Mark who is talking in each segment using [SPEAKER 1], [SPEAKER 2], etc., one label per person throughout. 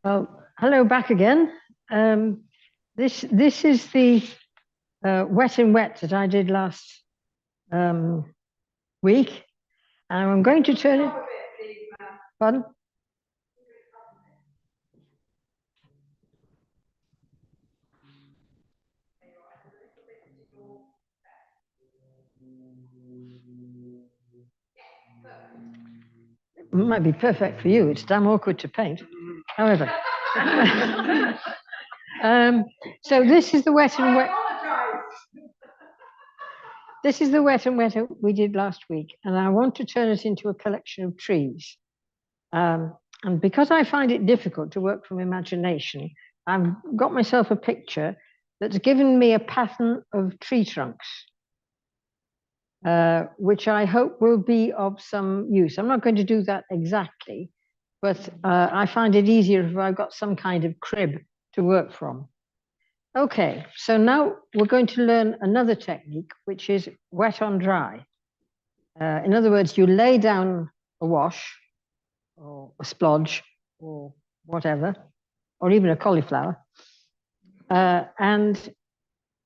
[SPEAKER 1] Well, hello back again. This is the wet and wet that I did last week, and I'm going to turn it. Pardon? It might be perfect for you. It's damn awkward to paint. However, so this is the wet and wet. This is the wet and wet we did last week, and I want to turn it into a collection of trees. And because I find it difficult to work from imagination, I've got myself a picture that's given me a pattern of tree trunks, which I hope will be of some use. I'm not going to do that exactly, but I find it easier if I've got some kind of crib to work from. Okay, so now we're going to learn another technique, which is wet on dry. In other words, you lay down a wash or a splodge or whatever, or even a cauliflower. And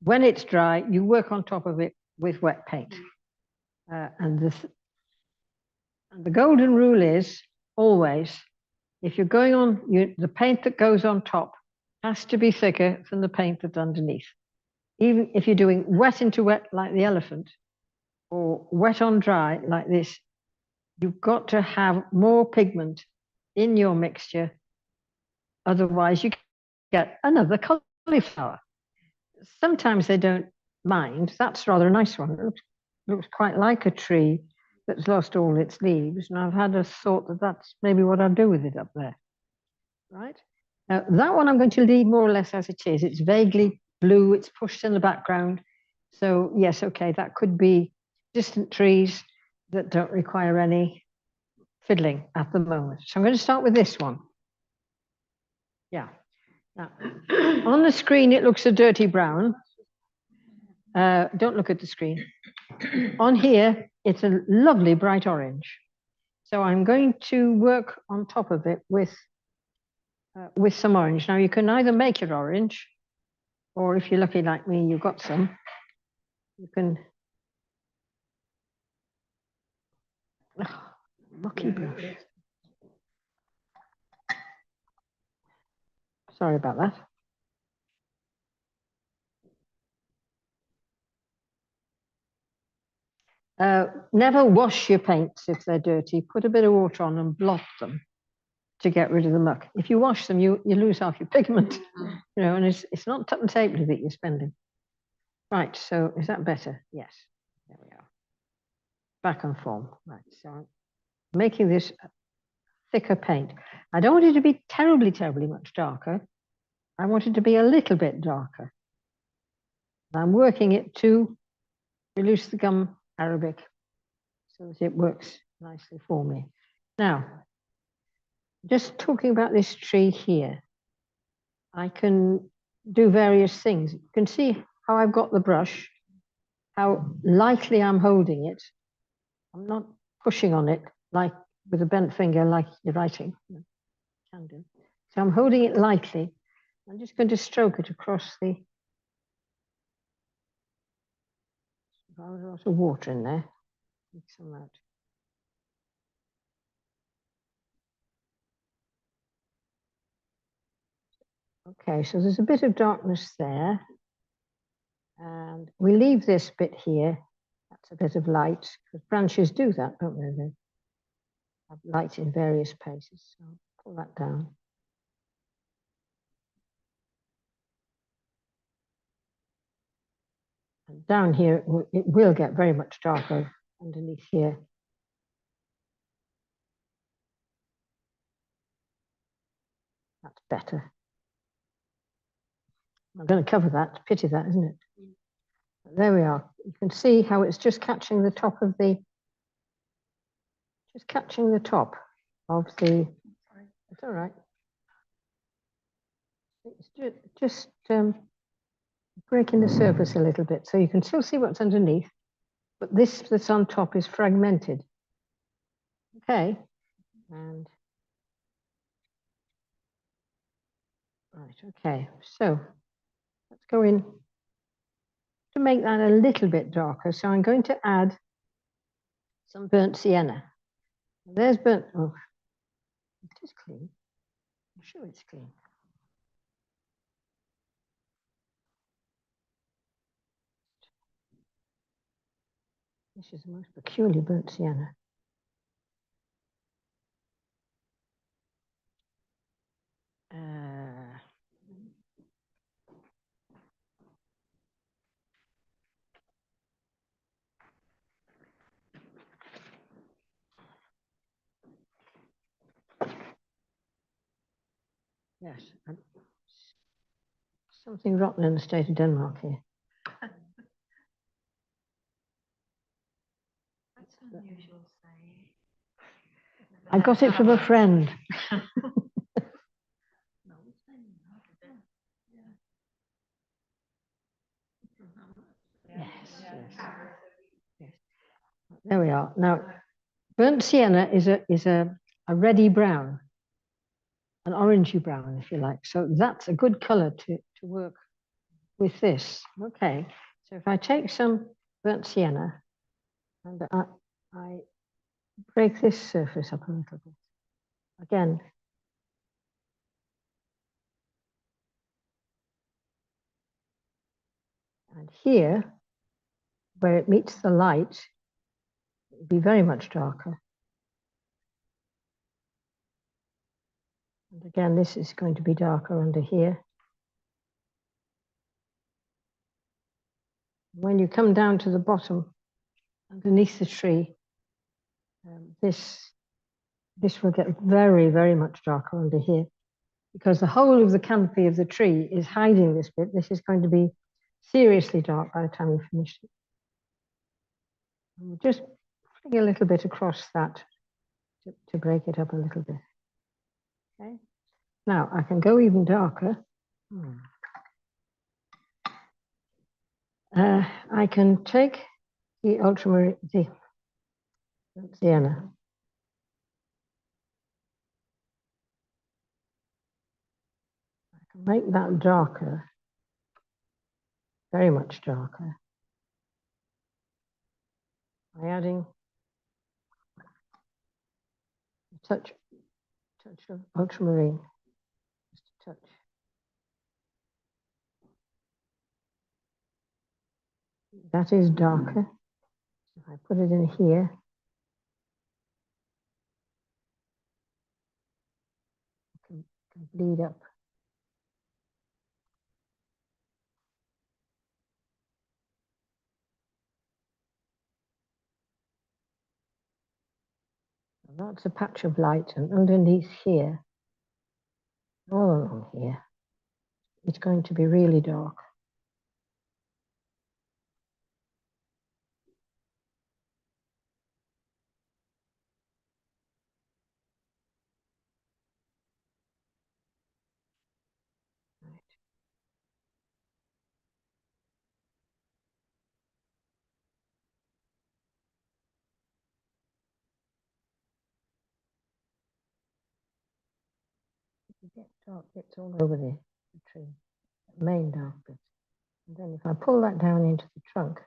[SPEAKER 1] when it's dry, you work on top of it with wet paint. And the golden rule is always, if you're going on, the paint that goes on top has to be thicker than the paint that's underneath. Even if you're doing wet into wet like the elephant, or wet on dry like this, you've got to have more pigment in your mixture. Otherwise, you get another cauliflower. Sometimes they don't mind. That's rather a nice one. It looks quite like a tree that's lost all its leaves. And I've had a thought that that's maybe what I'll do with it up there. Right? Now, that one I'm going to leave more or less as it is. It's vaguely blue. It's pushed in the background. So yes, okay, that could be distant trees that don't require any fiddling at the moment. So I'm going to start with this one. Yeah. Now, on the screen, it looks a dirty brown. Don't look at the screen. On here, it's a lovely bright orange. So I'm going to work on top of it with some orange. Now, you can either make it orange, or if you're lucky like me, you've got some. You can... Oh, lucky brush. Sorry about that. Never wash your paints if they're dirty. Put a bit of water on and blot them to get rid of the muck. If you wash them, you lose half your pigment, you know, and it's not tuck and tape that you're spending. Right, so is that better? Yes, there we are. Back on form. Right, so I'm making this thicker paint. I don't want it to be terribly, terribly much darker. I want it to be a little bit darker. I'm working it to reduce the gum Arabic so that it works nicely for me. Now, just talking about this tree here, I can do various things. You can see how I've got the brush, how lightly I'm holding it. I'm not pushing on it like with a bent finger like you're writing. Can do. So I'm holding it lightly. I'm just going to stroke it across the... There's a lot of water in there. Mix them out. Okay, so there's a bit of darkness there. And we leave this bit here. That's a bit of light, because branches do that, don't they? They have light in various places. So I'll pull that down. And down here, it will get very much darker underneath here. That's better. I'm going to cover that. Pity that, isn't it? There we are. You can see how it's just catching the top of the... Just catching the top of the... It's all right. It's just breaking the surface a little bit, so you can still see what's underneath, but this that's on top is fragmented. Okay, and Right, okay, so let's go in to make that a little bit darker. So I'm going to add some burnt sienna. There's burnt, oh, it is clean. I'm sure it's clean. This is the most peculiar burnt sienna. Yes, something rotten in the state of Denmark here.
[SPEAKER 2] That's an unusual saying.
[SPEAKER 1] I got it from a friend. Yes, yes. There we are. Now, burnt sienna is a reddy brown, an orangey brown, if you like. So that's a good color to work with this. Okay, so if I take some burnt sienna and I break this surface up a little bit. Again, and here, where it meets the light, it will be very much darker. And again, this is going to be darker under here. When you come down to the bottom, underneath the tree, this will get very, very much darker under here, because the whole of the canopy of the tree is hiding this bit. This is going to be seriously dark by the time you finish it. And just flick a little bit across that to break it up a little bit. Okay. Now I can go even darker. I can take the ultramarine, the sienna. I can make that darker, very much darker, by adding a touch of ultramarine, just a touch. That is darker. If I put it in here, it can bleed up. That's a patch of light, and underneath here, all along here, it's going to be really dark. Right. You get dark bits all over the tree, the main dark bit. And then if I pull that down into the trunk,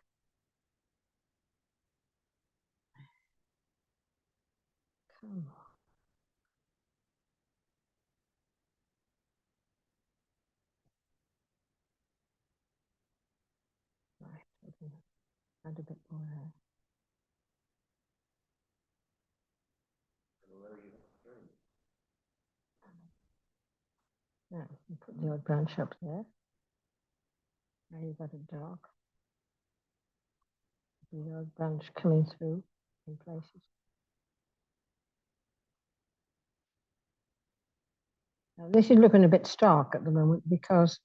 [SPEAKER 1] come on. Right, add a bit more there. Now, you put the old branch up there. Now you've got it dark. The old branch coming through in places. Now, this is looking a bit stark at the moment because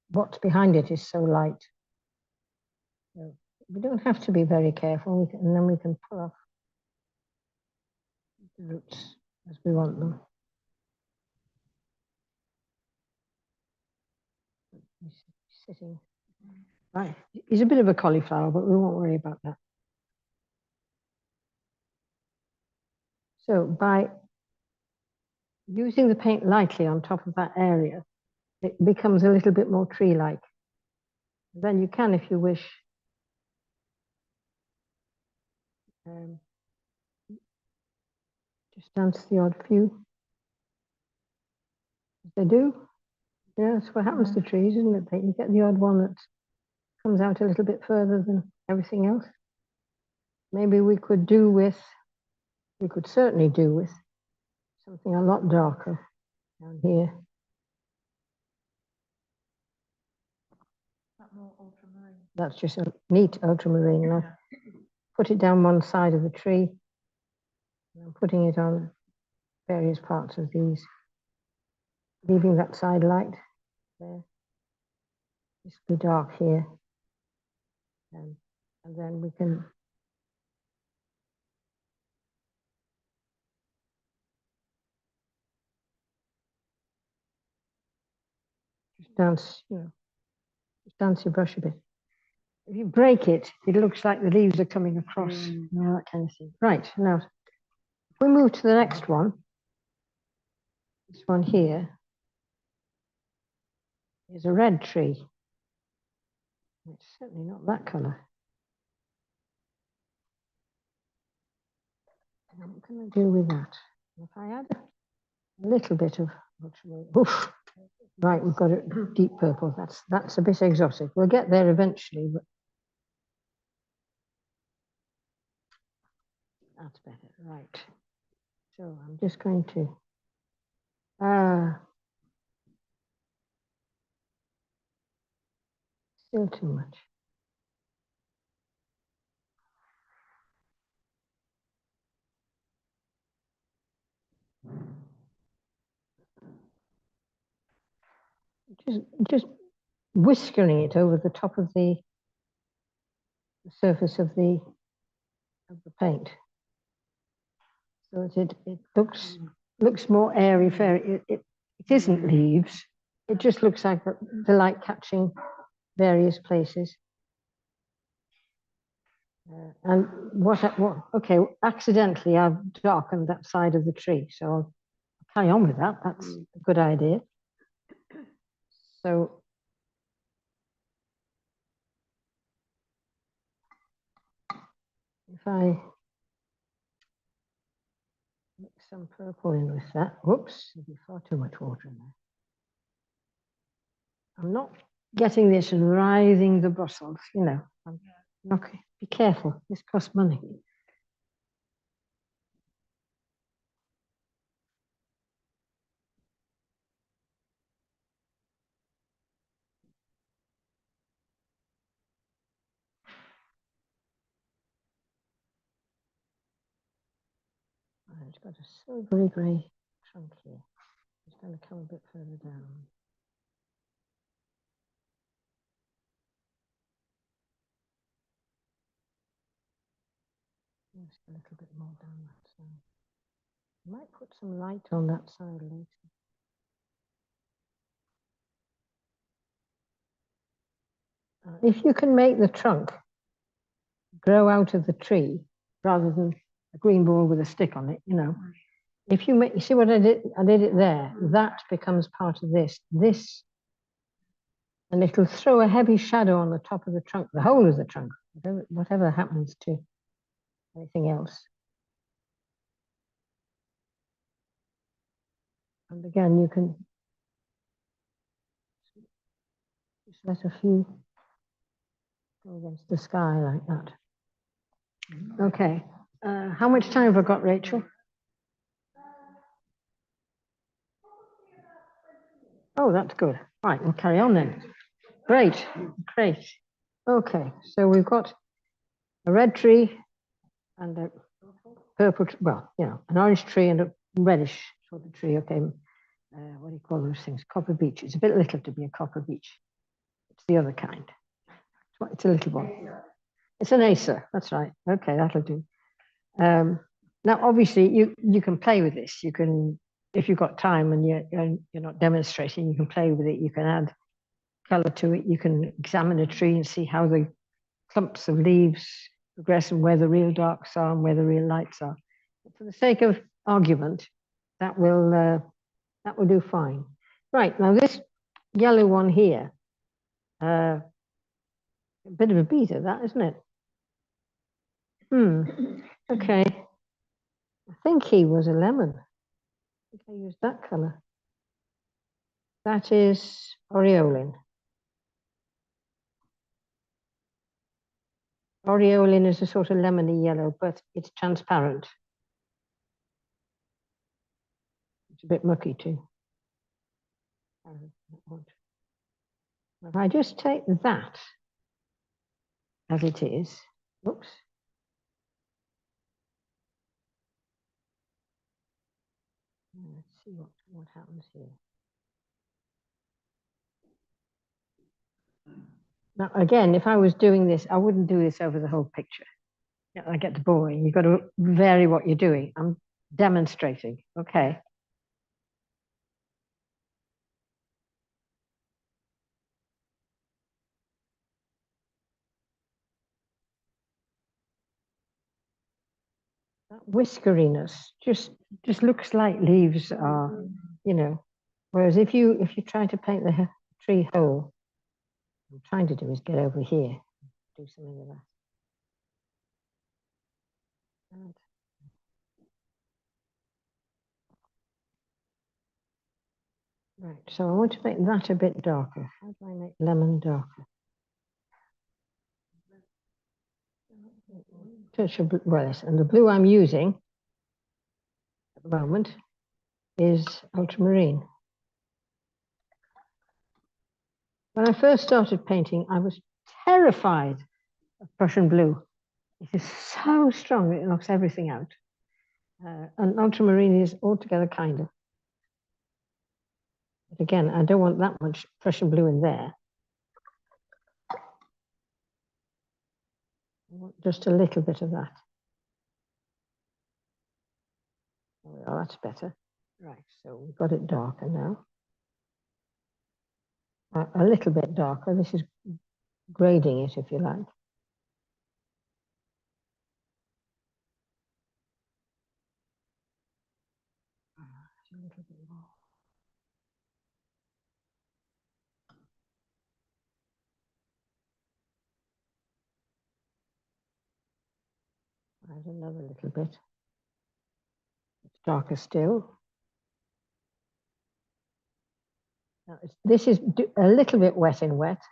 [SPEAKER 1] what's behind it is so light. So we don't have to be very careful, and then we can pull off the roots as we want them. He's sitting. Right, he's a bit of a cauliflower, but we won't worry about that. So by using the paint lightly on top of that area, it becomes a little bit more tree-like. Then you can, if you wish, just dance the odd few. They do. Yeah, that's what happens to trees, isn't it? You get the odd one that comes out a little bit further than everything else. Maybe we could certainly do with something a lot darker down here.
[SPEAKER 2] More ultramarine.
[SPEAKER 1] That's just a neat ultramarine. And I've put it down one side of the tree. And I'm putting it on various parts of these, leaving that side light there. Just be dark here. And then we can just dance, just dance your brush a bit. If you break it, it looks like the leaves are coming across, that kind of thing. Right, now, if we move to the next one, this one here is a red tree. It's certainly not that colour. What can I do with that? If I add a little bit of ultramarine, oof, right, we've got a deep purple. That's a bit exotic. We'll get there eventually, but that's better. Right. So I'm just going to still too much. Just whiskering it over the top of the surface of the paint, so that it looks more airy fairy. It isn't leaves. It just looks like the light catching various places. And okay, accidentally I've darkened that side of the tree, so I'll carry on with that. That's a good idea. So if I mix some purple in with that, whoops, there'll be far too much water in there. I'm not getting this and writhing the Brussels, I'm not, be careful, this costs money. It's got a silvery grey trunk here. It's going to come a bit further down. Just a little bit more down that side. I might put some light on that side later. If you can make the trunk grow out of the tree rather than a green ball with a stick on it, if you see what I did it there, that becomes part of this, and it'll throw a heavy shadow on the top of the trunk, the whole of the trunk, whatever happens to anything else. And again, you can just let a few go against the sky like that. Okay, how much time have I got, Rachel? Oh, that's good. Right, we'll carry on then. Great. Okay, so we've got a red tree and a purple, an orange tree and a reddish sort of tree. Okay, what do you call those things? Copper beech. It's a bit little to be a copper beech. It's the other kind. It's a little one. It's an acer. That's right. Okay, that'll do. Now, obviously, you can play with this. You can, if you've got time and you're not demonstrating, you can play with it. You can add color to it. You can examine a tree and see how the clumps of leaves progress and where the real darks are and where the real lights are. But for the sake of argument, that will do fine. Right, now this yellow one here. A bit of a beater, that, isn't it? Okay. I think he was a lemon. I think I used that color. That is aureolin. Aureolin is a sort of lemony yellow, but it's transparent. It's a bit mucky too. If I just take that as it is, whoops. Let's see what happens here. Now, again, if I was doing this, I wouldn't do this over the whole picture. Yeah, I get boring. You've got to vary what you're doing. I'm demonstrating. Okay. That whiskeriness just looks like leaves are, you know. Whereas if you try to paint the tree whole, what I'm trying to do is get over here, do something with that. And right, so I want to make that a bit darker. How do I make lemon darker? Touch of well, yes, and the blue I'm using at the moment is ultramarine. When I first started painting, I was terrified of Prussian blue. It is so strong, it knocks everything out. And ultramarine is altogether kinder. But again, I don't want that much Prussian blue in there. I want just a little bit of that. Oh, that's better. Right, so we've got it darker now. A little bit darker. This is grading it, if you like. A little bit more. Right, another little bit. It's darker still. Now, this is a little bit wet in wet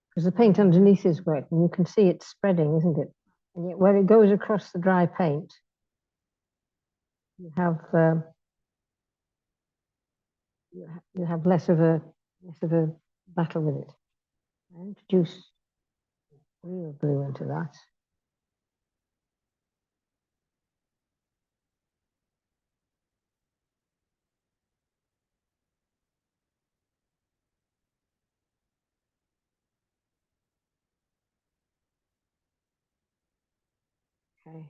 [SPEAKER 1] because the paint underneath is wet and you can see it spreading, isn't it? And yet where it goes across the dry paint, you have less of a battle with it. I introduce real blue into that. Okay.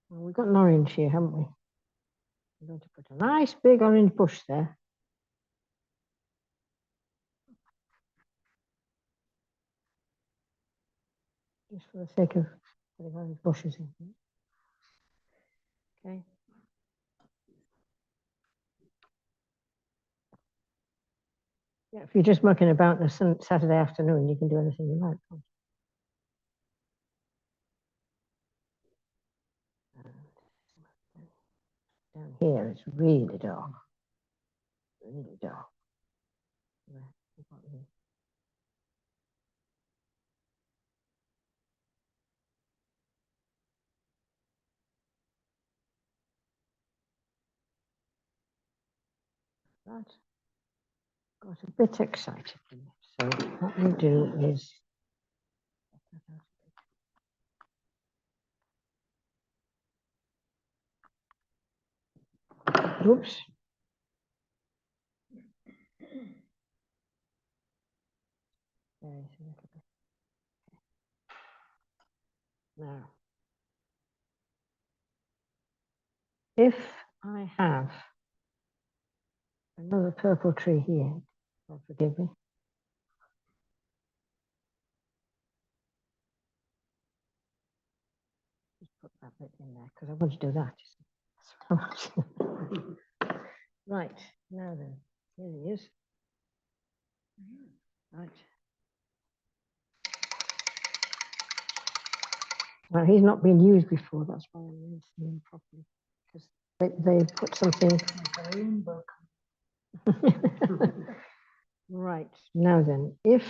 [SPEAKER 1] Well, we've got an orange here, haven't we? I'm going to put a nice big orange bush there. Just for the sake of putting orange bushes in here. Okay. Yeah, if you're just mucking about on a Saturday afternoon, you can do anything you like. Down here, it's really dark. Really dark. That got a bit excited. So what we do is oops. Now, if I have another purple tree here, God forgive me. Just put that bit in there because I want to do that. Right, now then, here he is. Right. Well, he's not been used before, that's why I'm rinsing him properly. Because they put something. Right, now then, if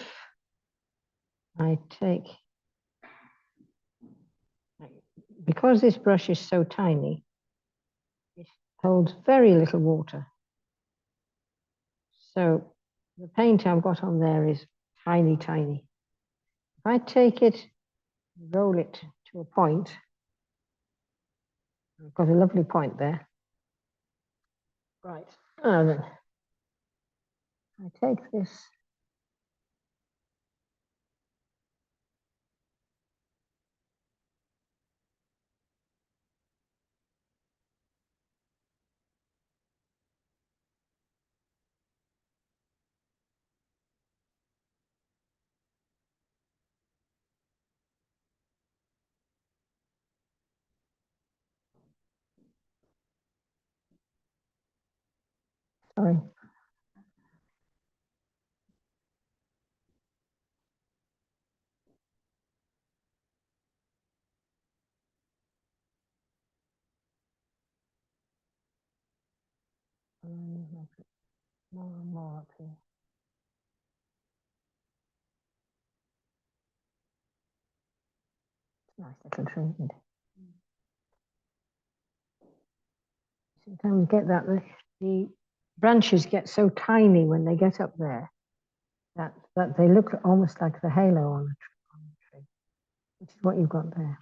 [SPEAKER 1] I take, because this brush is so tiny, it holds very little water. So the paint I've got on there is tiny, tiny. If I take it, roll it to a point, I've got a lovely point there. Right, now then, I take this. Sorry. More and more up here. It's a nice little tree, isn't it? Sometimes get that the branches get so tiny when they get up there that they look almost like the halo on a tree, which is what you've got there.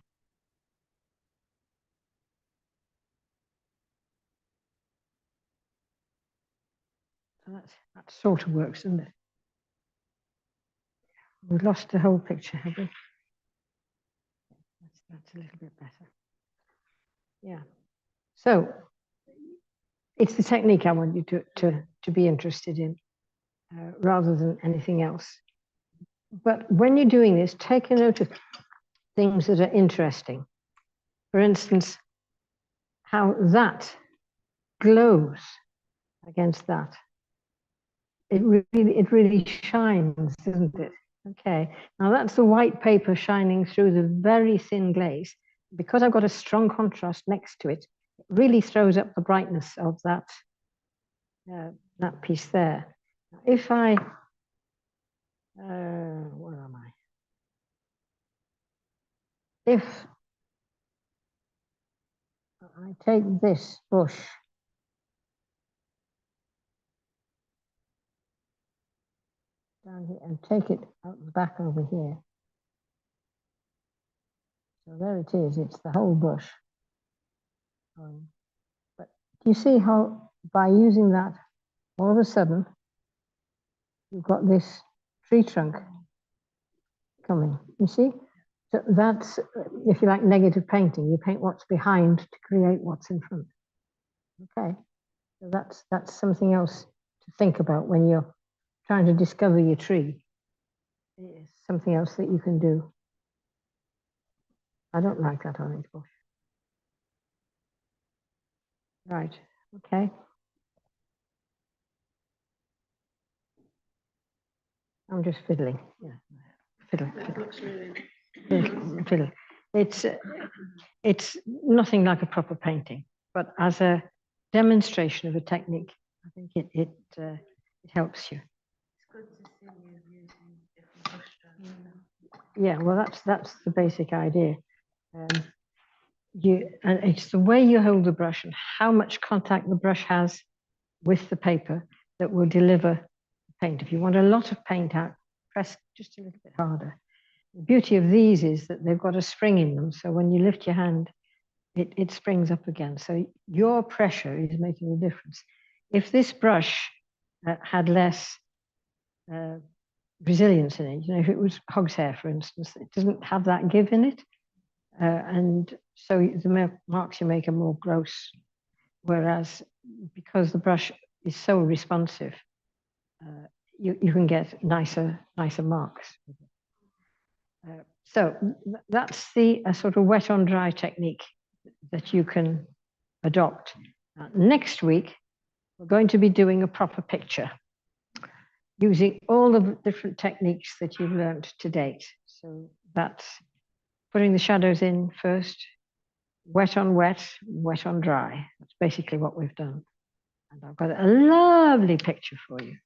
[SPEAKER 1] So that sort of works, doesn't it? We've lost the whole picture, have we? That's a little bit better. Yeah. So it's the technique I want you to be interested in, rather than anything else. But when you're doing this, take a note of things that are interesting. For instance, how that glows against that. It really shines, doesn't it? Okay, now that's the white paper shining through the very thin glaze. Because I've got a strong contrast next to it, it really throws up the brightness of that piece there. If I, where am I? If I take this bush down here and take it out the back over here. So there it is, it's the whole bush. But do you see how by using that, all of a sudden, you've got this tree trunk coming, you see? So that's, if you like, negative painting. You paint what's behind to create what's in front. Okay, so that's something else to think about when you're trying to discover your tree. It's something else that you can do. I don't like that orange bush. Right, okay. I'm just fiddling. Yeah, fiddle. Fiddle. It's nothing like a proper painting, but as a demonstration of a technique, I think it helps you.
[SPEAKER 2] It's good to see you using different brush strokes.
[SPEAKER 1] Yeah, well, that's the basic idea. And it's the way you hold the brush and how much contact the brush has with the paper that will deliver the paint. If you want a lot of paint out, press just a little bit harder. The beauty of these is that they've got a spring in them, so when you lift your hand, it springs up again. So your pressure is making a difference. If this brush had less resilience in it, you know, if it was hog's hair, for instance, it doesn't have that give in it. And so the marks you make are more gross. Whereas because the brush is so responsive, you can get nicer marks. So that's the sort of wet on dry technique that you can adopt. Next week, we're going to be doing a proper picture. using all the different techniques that you've learned to date. So that's putting the shadows in first, wet on wet, wet on dry. That's basically what we've done. And I've got a lovely picture for you.